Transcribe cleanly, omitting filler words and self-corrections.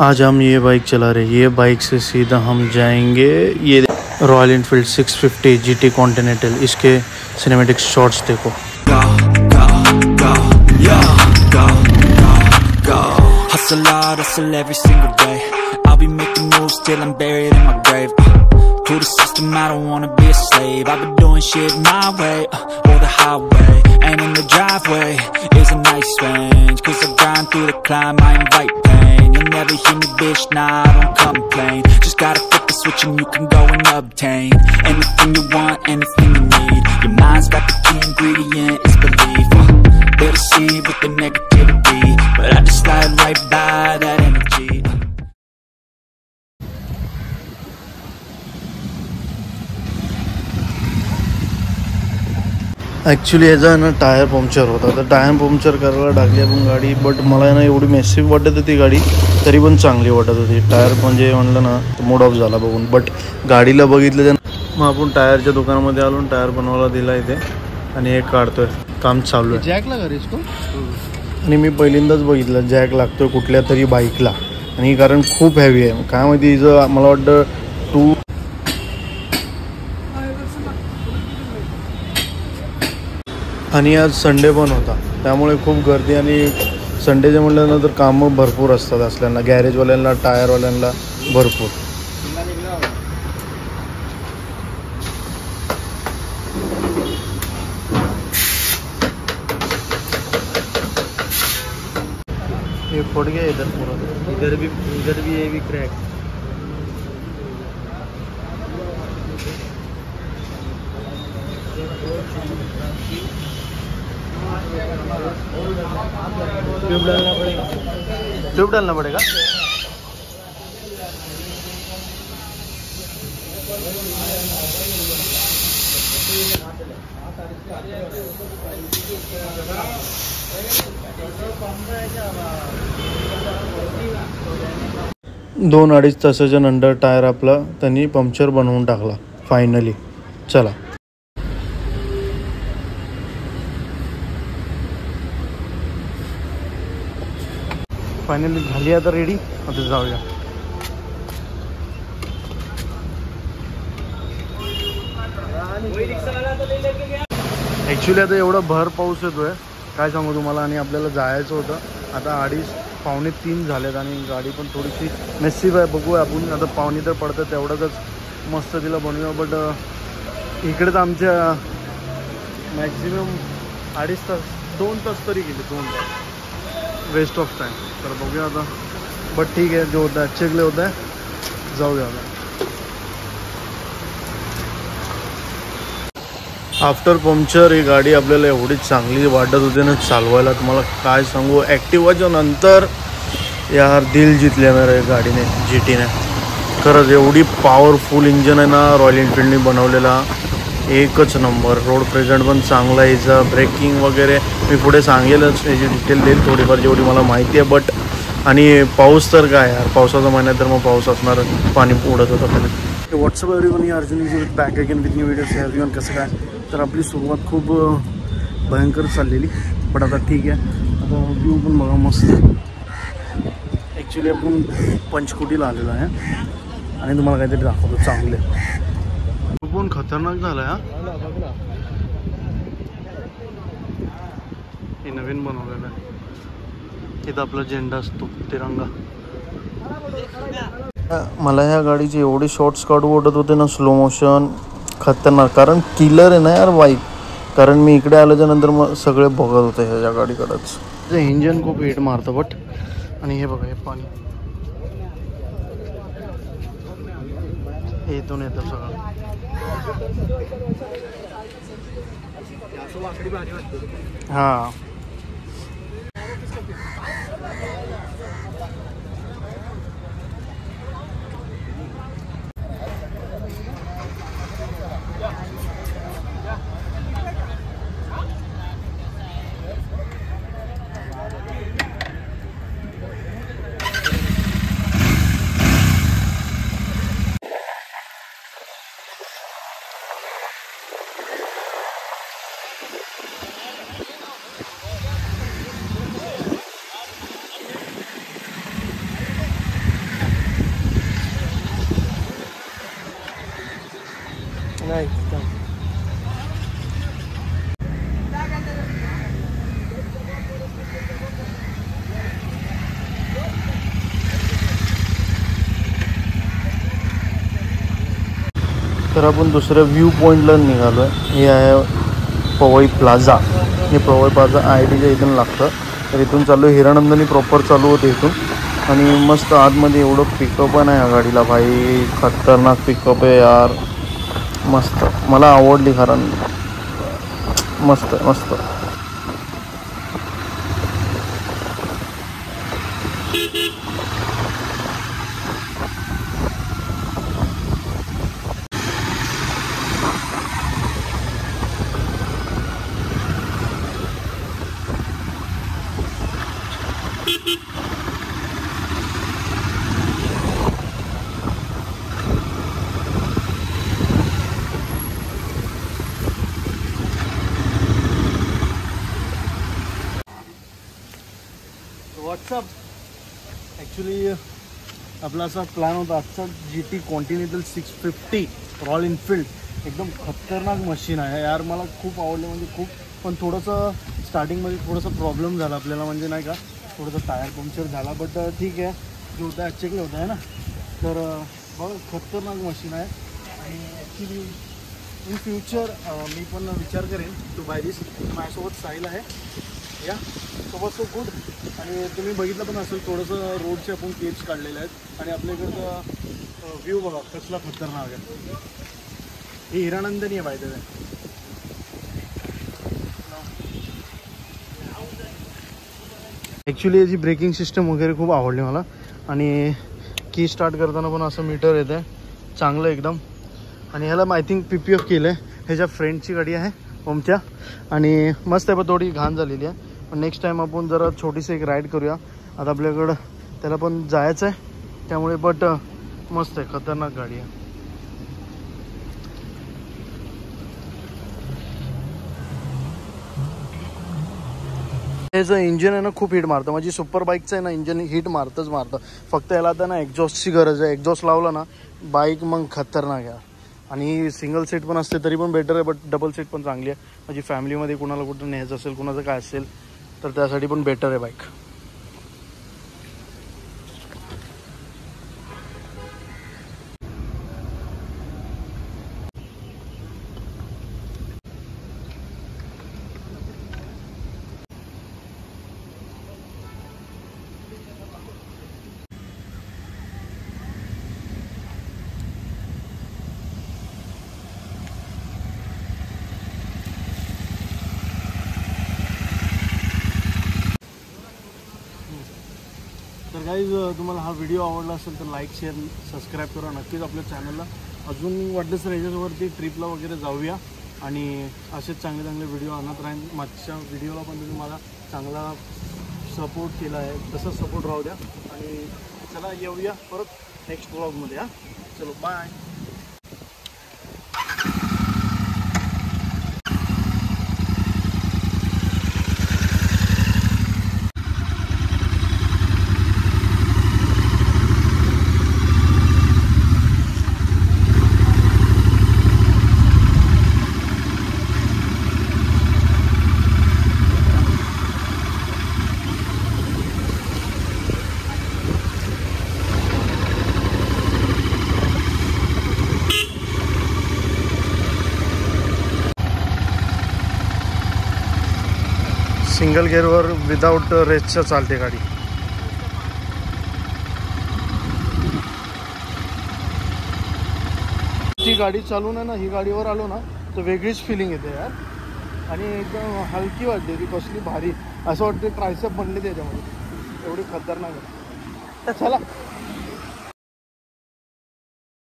आज हम ये बाइक चला रहे हैं। ये बाइक से सीधा हम जाएंगे ये रॉयल इनफील्ड 650 GT कॉन्टिनेंटल। इसके सिनेमैटिक शॉट्स देखो। Hustle hard, hustle every single day. I'll be making moves till I'm buried in my grave. To the system, I don't wanna be a slave. I've been doing shit my way, or the highway. And in the driveway is a nice range. Cause I grind through the climb, I invite pain. You'll never hear me, bitch, nah, I don't complain. Just gotta flip the switch and you can go and obtain anything you want, anything you need. Your mind's got the key ingredient, it's belief. They'll deceive with the negativity, but I just slide right by that energy. Actually याचा आहे ना tyre puncture होता, तर tyre puncture करायला टाकली आपण गाडी. But मला आहे ना एवढी मेसिव वाटत होती गाडी, तरी पण चांगली वाटत होती. टायर म्हणजे म्हणलं ना मूड ऑफ झाला बघून. बट गाडीला बघितलं त्यानं, मग आपण टायरच्या दुकानामध्ये आलो, टायर बनवायला दिला इथे आणि एक काढतोय, काम चालू आहे. जॅक लागा इसको. आणि मी पहिल्यांदाच बघितलं जॅक लागतोय कुठल्या तरी बाईकला, आणि कारण खूप हेवी आहे. काय माहिती हिचं, मला वाटतं आणि आज संडे पण होता, त्यामुळे खूप गर्दी. आणि संडेचे म्हटल्यानंतर कामं भरपूर असतात असल्यांना, गॅरेजवाल्यांना, टायरवाल्यांना भरपूर. ये फट गया इधर पूरा, इधर भी ये भी क्रैक. ट्यूब डालना पड़ेगा. दोन अडीच तासाच्या नंतर टायर आपला त्यांनी पंक्चर बनवून टाकला फायनली. चला फायनली झाली आता रेडी. आता जाऊया. ॲक्च्युली आता एवढा भर पाऊस येतोय, काय सांगू तुम्हाला. आणि आपल्याला जायचं होतं. आता 2:30-2:45 झालेत आणि गाडी पण थोडीशी मेसिव आहे. बघूया आपण आता. पावणी तर पडतं, तेवढंच मस्त तिला बनवूया. बट इकडे तर आमच्या मॅक्झिमम 2.5 तास 2 तास तरी गेले. 2 तास वेस्ट ऑफ टाइम. तर बघूया आता. बट ठीक आहे, जो होता है अच्छे के लिए होता है. जाऊया आता. आफ्टर पंक्चर ही गाडी आपल्याला एवढी चांगली वाटत होती ना चालवायला, तुम्हाला काय सांगू. ॲक्टिवाच्या नंतर यार दिल जितले मेरे गाडीने, GTने. खरंच एवढी पॉवरफुल इंजन आहे ना रॉयल एनफिल्डने बनवलेला, एकच नंबर. रोड प्रेझेंट पण चांगला आहे याचा. ब्रेकिंग वगैरे मी पुढे सांगेलच, याची डिटेल देईल थोडीफार जेवढी मला माहिती आहे. बट आणि पाऊस तर काय यार, पावसाचा महिन्यात तर मग पाऊस असणार, पाणी उडत होतं पहिले. WhatsApp everyone, Arjun is with back again with new videos. Everyone कसं काय. तर आपली सुरुवात खूप भयंकर चाललेली, बट आता ठीक आहे. आता व्ह्यू पण बघा मस्त. ॲक्च्युली आपण पंचकुटीला आलेलो आहे आणि तुम्हाला काहीतरी दाखवतो चांगले. पण खतरनाक झालं आहे हा. हे नवीन बनवलेलं आहे. इथं आपला झेंडा असतो, तिरंगा. मला ह्या गाडीचे एवढे शॉर्ट्स काढू वाटत होते ना, स्लो मोशन, खतरनाक. कारण किलर आहे ना यार बाईक. कारण मी इकडे आल्याच्या नंतर मग सगळे बघत होते ह्या गाडीकडेच. ते इंजन खूप हिट मारतं. बट आणि हे बघा, हे पाणी हे इथून येतं सगळं. हां नाही तर आपण दुसऱ्या व्ह्यू पॉईंटला निघालो आहे. हे आहे पवई प्लाझा. हे पवई प्लाझा IITच्या इथून लागतं. तर इथून चालू हिरानंदानी प्रॉपर चालू होते इथून. आणि मस्त आतमध्ये एवढं पिकअप आहे या गाडीला भाई. खतरनाक पिकअप आहे यार. मस्त मला आवडली कारण मस्त मस्त. व्हॉट्सअप ॲक्च्युली आपला असा प्लॅन होता आजचा. GT continental 650 royal Enfield. एकदम खतरनाक मशीन आहे यार. मला खूप आवडलं म्हणजे खूप. पण थोडंसं स्टार्टिंगमध्ये थोडासा प्रॉब्लेम झाला आपल्याला म्हणजे नाही का थोडंसं टायर पंक्चर झाला. बट ठीक आहे जो होता चेक होता आहे ना. तर बघा खतरनाक मशीन आहे. आणि ॲक्च्युली इन फ्युचर मी पण विचार करेन टू बाय दिस. माझ्यासोबत साहिल आहे या सोबत सो गुड. आणि तुम्ही बघितलं पण असेल थोडंसं रोडचे आपण क्लिप्स काढलेले आहेत. आणि आपल्या इकडचं व्ह्यू बघा कसला खतरनाक आहे. हे हिरानंदनी आहे पाहिजे. ॲक्च्युली याची ब्रेकिंग सिस्टम वगैरे खूप आवडली मला. आणि की स्टार्ट करताना पण असं मीटर येतं आहे चांगलं एकदम. आणि ह्याला आय थिंक PPF केलं आहे. ह्याच्या फ्रेंडची गाडी आहे ओमच्या. आणि मस्त आहे पण थोडी घाण झालेली आहे. पण नेक्स्ट टाईम आपण जरा छोटीशी एक राईड करूया. आता आपल्याकडं त्याला पण जायचं आहे त्यामुळे. बट मस्त आहे खतरनाक गाडी आहे. याचं इंजिन आहे ना खूप हिट मारतं. म्हणजे सुपर बाईकचं आहे ना इंजिन हिट मारतंच मारतं. फक्त याला आता ना एक्झॉस्टची गरज आहे. एक्झॉस्ट लावला ना बाईक मग खतरनाक आहे. आणि सिंगल सीट पण असते तरी पण बेटर आहे. बट डबल सीट पण चांगली आहे. म्हणजे फॅमिलीमध्ये कुणाला कुठं न्यायचं असेल कुणाचं काय असेल तर त्यासाठी पण बेटर आहे बाईक. तर गाईज तुम्हाला हा व्हिडिओ आवडला असेल तर लाईक शेअर सबस्क्राईब करा नक्कीच आपल्या चॅनलला. अजून वाटलं तर ह्याच्यावरती ट्रिपला वगैरे जाऊया. आणि असेच चांगले चांगले व्हिडिओ आणत राहीन. मागच्या व्हिडिओला पण तुम्ही मला चांगला सपोर्ट केला आहे तसंच सपोर्ट राहू द्या. आणि चला येऊया परत नेक्स्ट व्लॉगमध्ये. हां चलो बाय. सिंगल गेअरवर विदाउट रेसचं चालते गाडी. ती गाडी चालून आहे ना ही गाडीवर आलो ना तर वेगळीच फिलिंग येते यार. आणि एकदम हलकी वाटते ती कसली भारी. असं वाटते ट्रायसेप बनले त्याच्यामध्ये एवढी खतरनाक आहे. तर चला